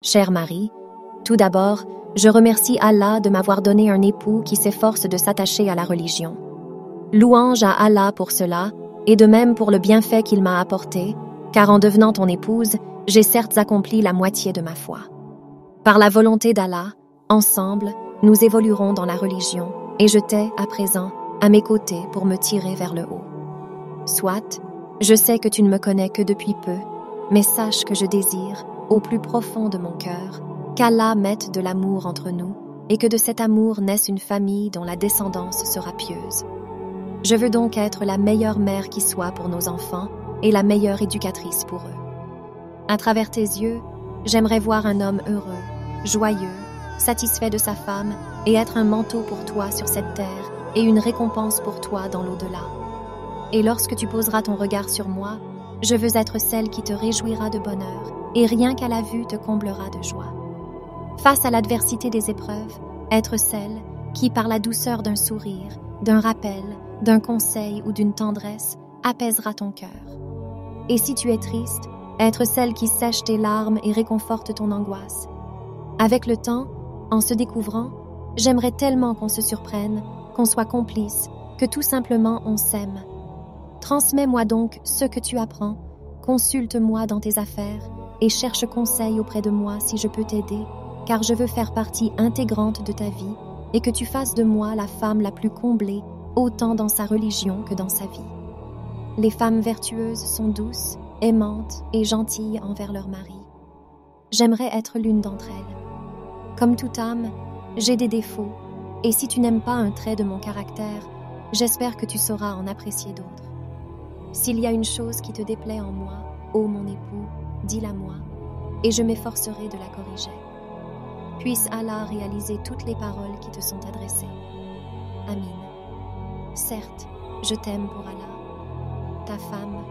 Cher mari, tout d'abord, je remercie Allah de m'avoir donné un époux qui s'efforce de s'attacher à la religion. Louange à Allah pour cela, et de même pour le bienfait qu'il m'a apporté, car en devenant ton épouse, j'ai certes accompli la moitié de ma foi. Par la volonté d'Allah, ensemble, nous évoluerons dans la religion, et je t'ai, à présent, à mes côtés pour me tirer vers le haut. Soit, je sais que tu ne me connais que depuis peu, mais sache que je désire, au plus profond de mon cœur, qu'Allah mette de l'amour entre nous, et que de cet amour naisse une famille dont la descendance sera pieuse. Je veux donc être la meilleure mère qui soit pour nos enfants et la meilleure éducatrice pour eux. À travers tes yeux, j'aimerais voir un homme heureux, joyeux, satisfait de sa femme et être un manteau pour toi sur cette terre et une récompense pour toi dans l'au-delà. Et lorsque tu poseras ton regard sur moi, je veux être celle qui te réjouira de bonheur et rien qu'à la vue te comblera de joie. Face à l'adversité des épreuves, être celle qui, par la douceur d'un sourire, d'un rappel, d'un conseil ou d'une tendresse, apaisera ton cœur. Et si tu es triste, être celle qui sèche tes larmes et réconforte ton angoisse. Avec le temps, en se découvrant, j'aimerais tellement qu'on se surprenne, qu'on soit complices, que tout simplement on s'aime. Transmets-moi donc ce que tu apprends, consulte-moi dans tes affaires et cherche conseil auprès de moi si je peux t'aider, car je veux faire partie intégrante de ta vie et que tu fasses de moi la femme la plus comblée, autant dans sa religion que dans sa vie. Les femmes vertueuses sont douces, aimantes et gentilles envers leur mari. J'aimerais être l'une d'entre elles. Comme toute âme, j'ai des défauts, et si tu n'aimes pas un trait de mon caractère, j'espère que tu sauras en apprécier d'autres. S'il y a une chose qui te déplaît en moi, ô mon époux, dis-la moi, et je m'efforcerai de la corriger. Puisse Allah réaliser toutes les paroles qui te sont adressées. Amin. Certes, je t'aime pour Allah, ta femme,